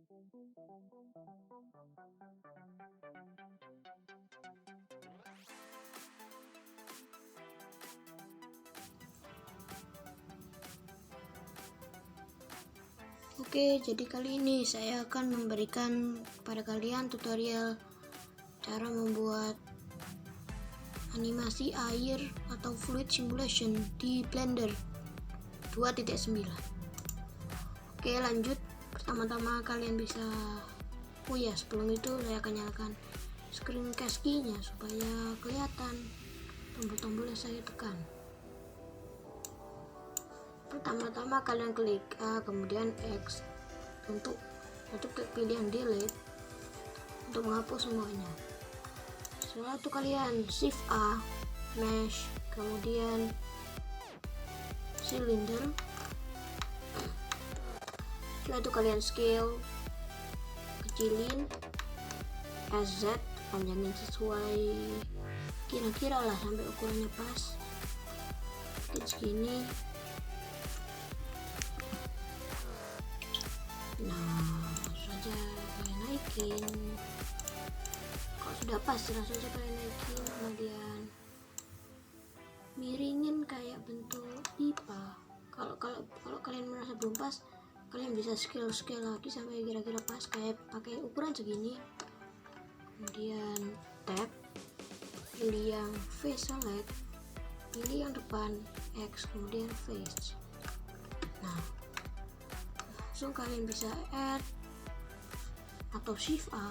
Oke, jadi kali ini saya akan memberikan kepada kalian tutorial cara membuat animasi air atau fluid simulation di Blender 2.9. Oke, lanjut. Pertama-tama kalian bisa sebelum itu saya akan nyalakan screencast key-nya supaya kelihatan tombol-tombol yang saya tekan. Pertama-tama kalian klik A, kemudian X untuk klik pilihan delete untuk menghapus semuanya. Setelah itu kalian shift A, mesh, kemudian cylinder. Setelah itu kalian scale, kecilin, SZ, panjangin sesuai kira-kira lah sampai ukurannya pas. Segini. Nah, saja kalian naikin. Kalau sudah pas, langsung saja kalian naikin, kemudian miringin kayak bentuk pipa. Kalau kalian merasa belum pas, kalian bisa scale lagi sampai kira-kira pas kayak pakai ukuran segini. Kemudian tab, pilih yang face select, pilih yang depan X, kemudian face. Nah, langsung kalian bisa add atau shift A,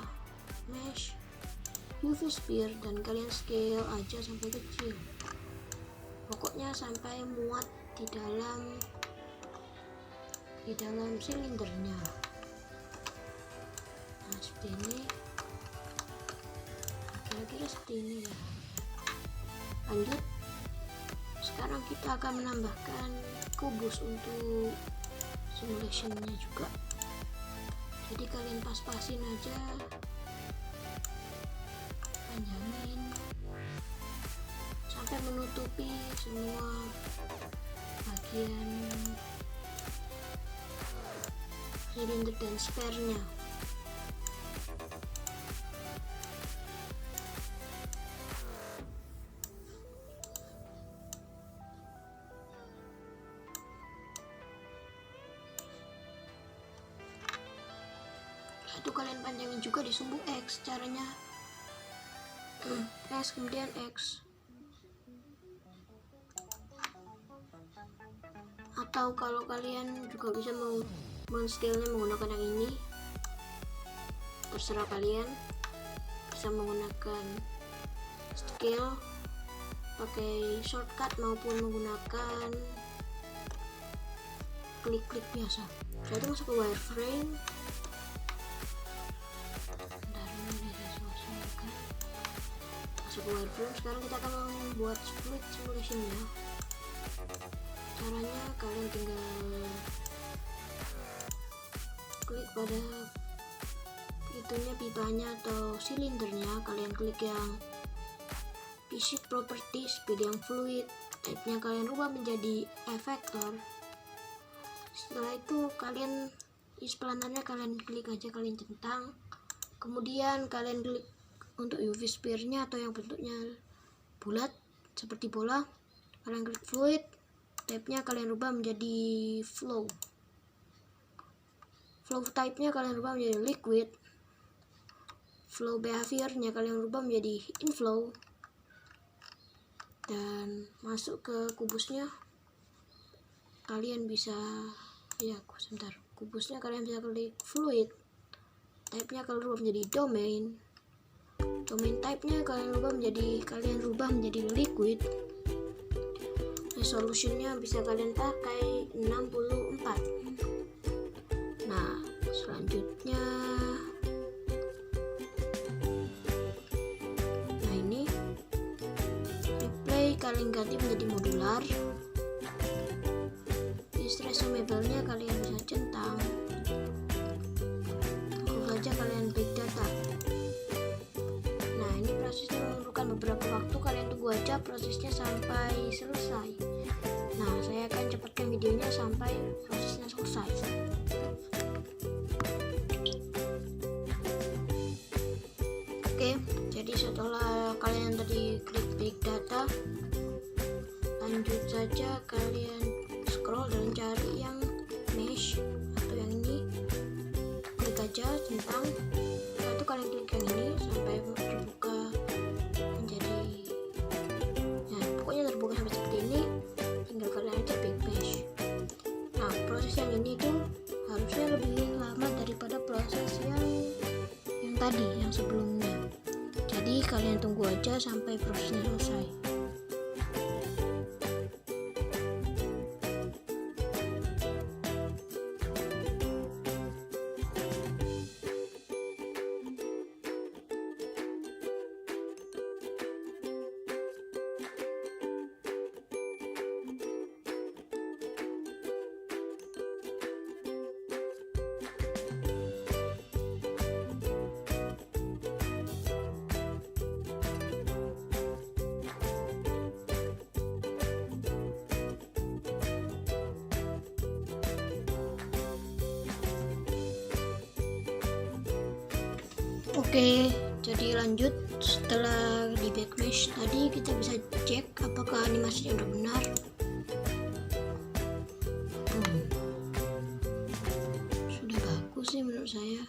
mesh, UV sphere, dan kalian scale aja sampai kecil, pokoknya sampai muat di dalam silindernya. Nah, seperti ini, kira-kira seperti ini ya. Lanjut, sekarang kita akan menambahkan kubus untuk simulationnya juga. Jadi kalian pas-pasin aja, panjangin sampai menutupi semua bagian silinder dan spare-nya. Itu kalian panjangin juga di sumbu X, caranya S kemudian X, atau kalau kalian juga bisa men-scale-nya menggunakan yang ini, terserah kalian. Bisa menggunakan scale pakai shortcut maupun menggunakan klik-klik biasa. Jadi masuk ke wireframe. Masuk ke wireframe. Sekarang kita akan membuat fluid simulation-nya. Caranya kalian tinggal klik pada itunya, pipanya atau silindernya, kalian klik yang physics properties, pilih yang fluid, type-nya kalian rubah menjadi effector. Setelah itu kalian isplanernya kalian klik aja, kalian centang, kemudian kalian klik untuk UV sphere-nya atau yang bentuknya bulat seperti bola, kalian klik fluid, type-nya kalian rubah menjadi flow type-nya kalian rubah menjadi liquid, flow behavior-nya kalian rubah menjadi inflow, dan masuk ke kubusnya kalian bisa kubusnya kalian bisa klik fluid, type-nya kalian rubah menjadi domain type-nya kalian rubah menjadi liquid, resolution-nya bisa kalian pakai 64. Nah, selanjutnya ini replay kalian ganti menjadi modular. Distressable-nya kalian bisa centang, lalu saja kalian klik data. Nah, ini prosesnya memerlukan beberapa waktu, kalian tunggu aja prosesnya sampai selesai. Nah, saya akan cepatkan videonya sampai prosesnya selesai. Oke, jadi setelah kalian tadi klik big data, lanjut saja kalian scroll dan cari yang mesh atau yang ini, klik aja centang, lalu kalian klik yang ini sampai terbuka menjadi, nah pokoknya terbuka sampai seperti ini, tinggal kalian aja big mesh. Nah proses yang ini tuh harusnya lebih lama daripada proses yang tadi, yang sebelumnya. Jadi kalian tunggu aja sampai prosesnya selesai. Oke, jadi lanjut. Setelah di backmesh tadi kita bisa cek apakah animasinya udah benar. Sudah bagus sih menurut saya.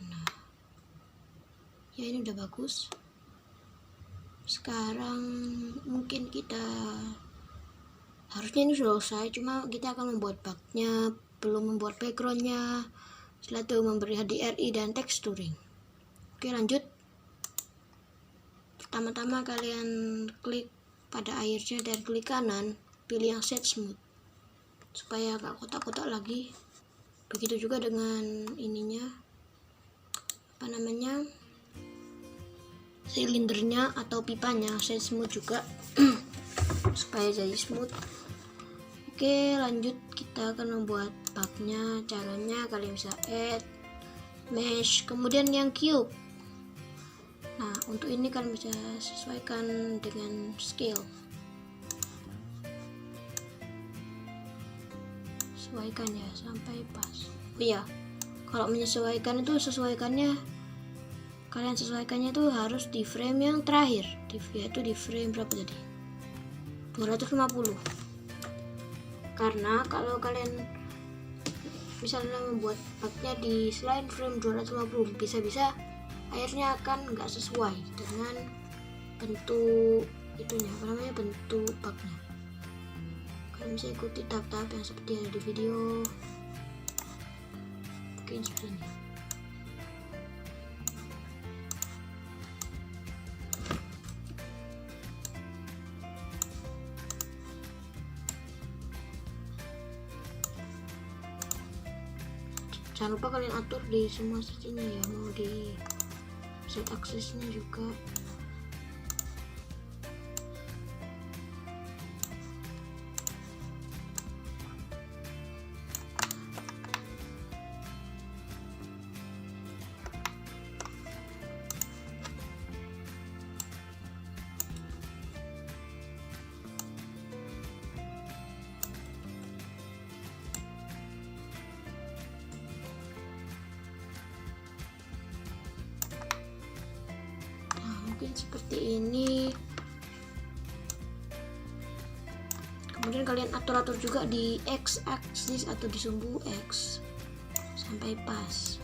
Nah, ya ini udah bagus. Sekarang mungkin kita harusnya ini sudah selesai, cuma kita akan membuat bugnya, belum membuat backgroundnya. Setelah itu memberi HDRI dan texturing. Oke, lanjut. Pertama-tama kalian klik pada airnya dan klik kanan, pilih yang set smooth supaya gak kotak-kotak lagi. Begitu juga dengan ininya, apa namanya, silindernya atau pipanya, set smooth juga supaya jadi smooth. Oke, lanjut kita akan membuat bugnya. Caranya kalian bisa add mesh, kemudian yang cube. Nah, untuk ini kalian bisa sesuaikan dengan scale. Sesuaikan ya sampai pas. Oh iya, kalau menyesuaikan itu kalian sesuaikannya tuh harus di frame yang terakhir, yaitu di frame berapa tadi? 250. Karena kalau kalian misalnya membuat bugnya di selain frame 250, bisa-bisa airnya akan nggak sesuai dengan bentuk itunya, apa namanya, bentuk bugnya. Kalian bisa ikuti tahap-tahap yang seperti ada di video. Mungkin seperti ini. Jangan lupa kalian atur di semua sisinya ya, mau di set aksesnya juga. Mungkin seperti ini. Kemudian kalian atur-atur juga di X axis atau di sumbu X sampai pas.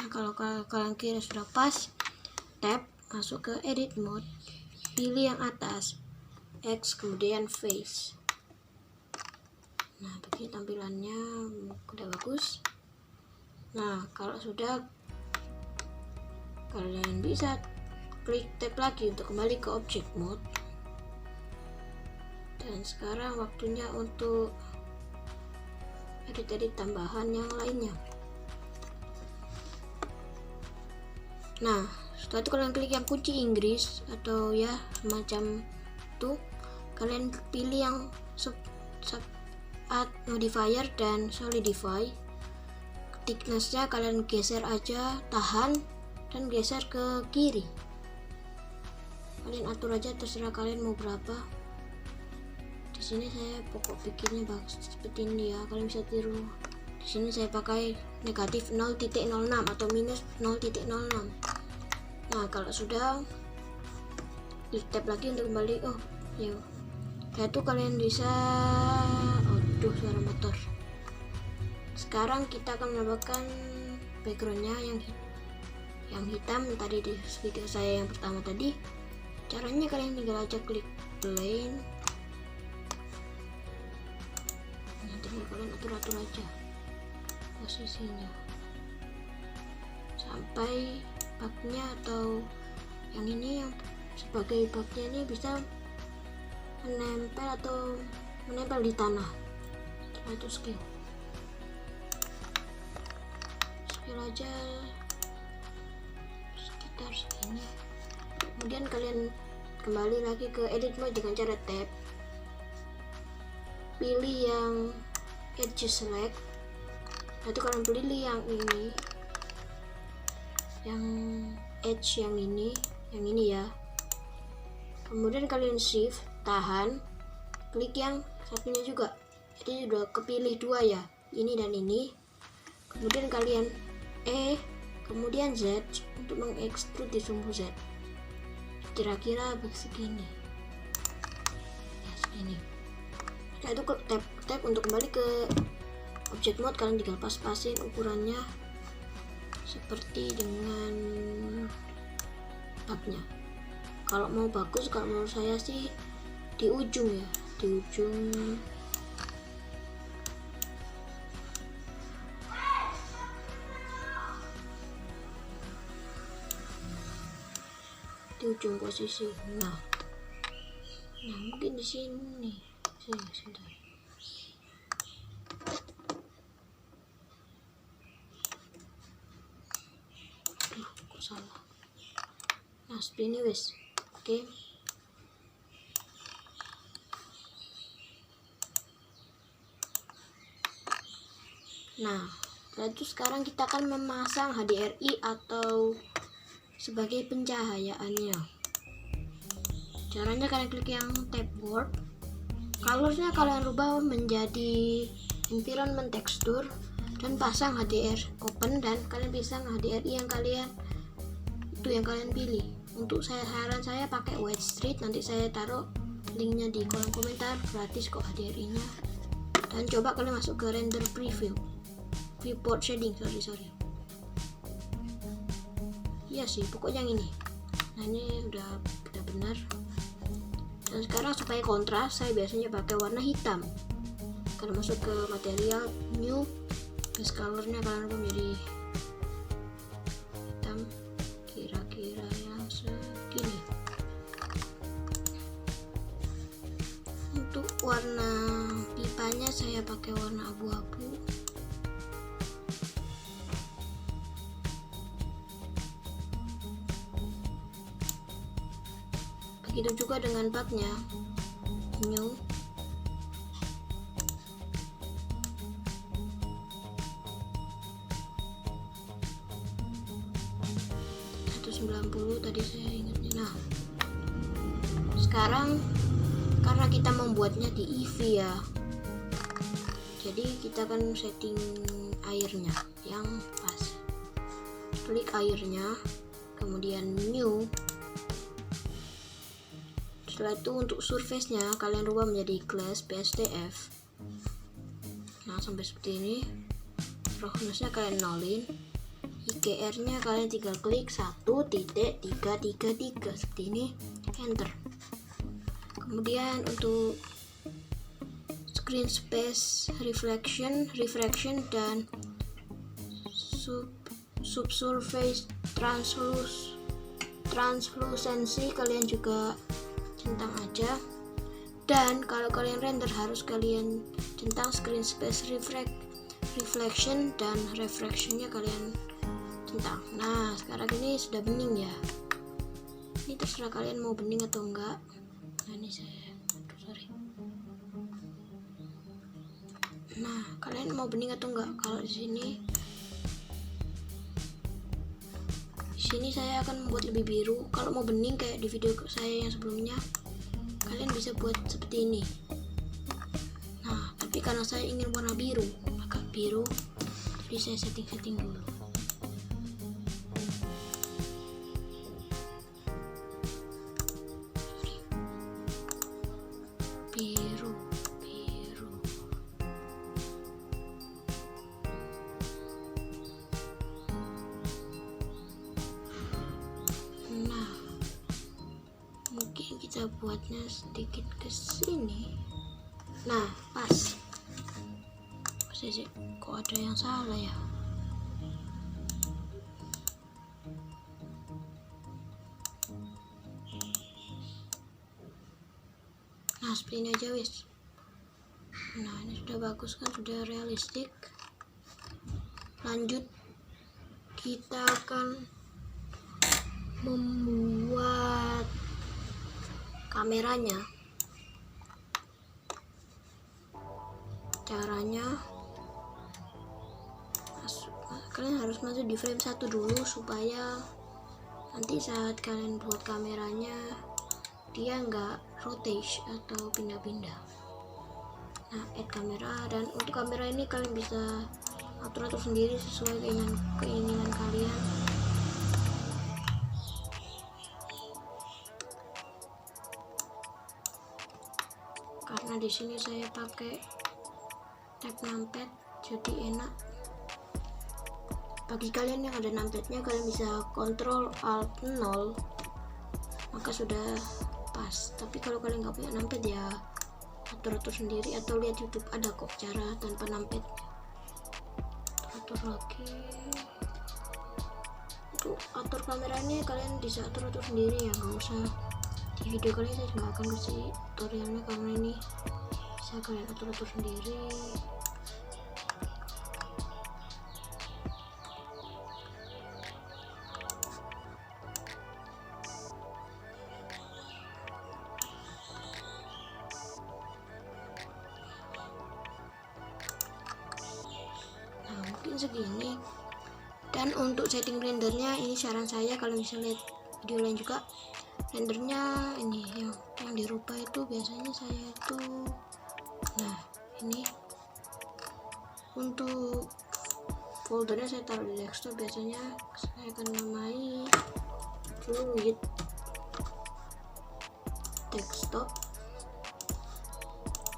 Nah, kalau kalian kira sudah pas, tab masuk ke edit mode, pilih yang atas X kemudian face. Nah, begini tampilannya, udah bagus. Nah, kalau sudah, kalian bisa klik tab lagi untuk kembali ke object mode. Dan sekarang waktunya untuk edit-edit tambahan yang lainnya. Nah, setelah itu kalian klik yang kunci Inggris atau ya semacam itu, kalian pilih yang add modifier dan solidify. Thicknessnya kalian geser aja, tahan dan geser ke kiri. Kalian atur aja, terserah kalian mau berapa. Di sini saya pokok bikinnya seperti ini ya, kalian bisa tiru. Di sini saya pakai negatif 0.06 atau minus 0.06. Nah, kalau sudah, di tab lagi untuk kembali. Oh ya, itu kalian bisa, aduh suara motor. Sekarang kita akan menambahkan backgroundnya yang hitam tadi di video saya yang pertama tadi. Caranya kalian tinggal aja klik plane, nanti kalian atur aja posisinya sampai bugnya atau yang ini yang sebagai bugnya ini bisa menempel di tanah. Setelah itu skill aja sekitar segini. Kemudian kalian kembali lagi ke edit mode dengan cara tab, pilih yang edge select, nanti kalian pilih yang ini, yang edge yang ini ya. Kemudian kalian shift, tahan, klik yang satunya juga, jadi udah kepilih dua ya, ini dan ini. Kemudian kalian kemudian Z untuk mengekstrud di sumbu Z, kira-kira begini ya, segini. Nah, itu tab untuk kembali ke object mode, kalian tinggal pas-pasin ukurannya seperti dengan bugnya. Kalau mau bagus, kalau menurut saya sih di ujung ya, di ujung posisi. Nah mungkin di sini sebentar. Kok salah. Nah seperti ini wes. Oke. Nah setelah itu sekarang kita akan memasang HDRI atau sebagai pencahayaannya. Caranya kalian klik yang tab word, colornya kalian rubah menjadi environment texture dan pasang HDR open, dan kalian pasang HDRI yang kalian pilih. Untuk saran saya pakai white street, nanti saya taruh linknya di kolom komentar, gratis kok HDRI nya. Dan coba kalian masuk ke render preview, viewport shading, sorry. Iya sih, pokoknya yang ini. Nah ini udah benar. Dan sekarang supaya kontras, saya biasanya pakai warna hitam. Kalau masuk ke material new, base colornya kalian rubah menjadi hitam, kira-kira yang segini. Untuk warna pipanya saya pakai warna abu-abu. Begitu juga dengan bugnya new. Tadi saya ingatnya. Nah sekarang karena kita membuatnya di EV ya, jadi kita akan setting airnya yang pas. Klik airnya, kemudian new. Setelah itu untuk surface-nya kalian rubah menjadi class BSDF. Nah sampai seperti ini. Roughness-nya kalian nolin. IGR-nya kalian tinggal klik 1.333 seperti ini, enter. Kemudian untuk screen space refraction dan subsurface translucency kalian juga centang aja. Dan kalau kalian render harus kalian centang screen space reflection dan refractionnya kalian centang. Nah sekarang ini sudah bening ya, ini terserah kalian mau bening atau enggak. Nah ini saya nah kalian mau bening atau enggak. Kalau di sini sini saya akan membuat lebih biru. Kalau mau bening kayak di video saya yang sebelumnya, kalian bisa buat seperti ini. Nah, tapi karena saya ingin warna biru, agak biru, jadi saya setting dulu. Biru. Nah, mungkin kita buatnya sedikit ke sini. Nah, pas. Kok ada yang salah ya? Nah, seperti ini aja wis. Nah, ini sudah bagus kan, sudah realistik. Lanjut, kita akan membuat kameranya. Caranya, kalian harus masuk di frame 1 dulu supaya nanti saat kalian buat kameranya dia nggak rotate atau pindah-pindah. Nah, add kamera, dan untuk kamera ini kalian bisa atur sendiri sesuai keinginan kalian. Karena di sini saya pakai tab numpad, jadi enak. Bagi kalian yang ada numpadnya, kalian bisa Ctrl Alt 0, maka sudah pas. Tapi kalau kalian nggak punya numpad ya atur sendiri, atau lihat YouTube, ada kok cara tanpa numpad. Atur lagi. Untuk atur kamera ini kalian bisa atur sendiri ya, nggak usah di video kalian. Saya nggak akan kasih tutorialnya karena ini bisa kalian atur sendiri. Mungkin segini. Dan untuk setting rendernya, ini saran saya, kalau bisa lihat video lain juga, rendernya ini yang dirubah itu biasanya saya itu, nah ini untuk foldernya saya taruh di desktop. Biasanya saya akan namai fluid desktop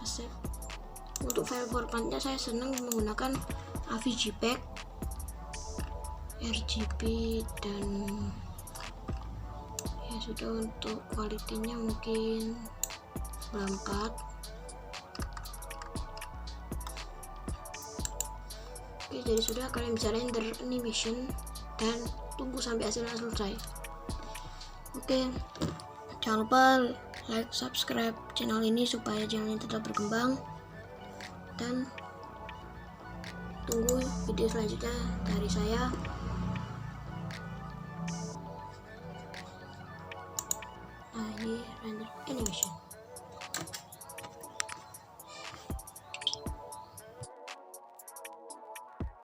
asset. Untuk file formatnya saya senang menggunakan AVG-Pack, RGB, dan ya sudah. Untuk kualitinya mungkin 94. Oke, jadi sudah, kalian bisa render animation dan tunggu sampai hasilnya selesai. Oke, jangan lupa like, subscribe channel ini supaya channel ini tetap berkembang, dan tunggu video selanjutnya dari saya. Nah, ini render animation.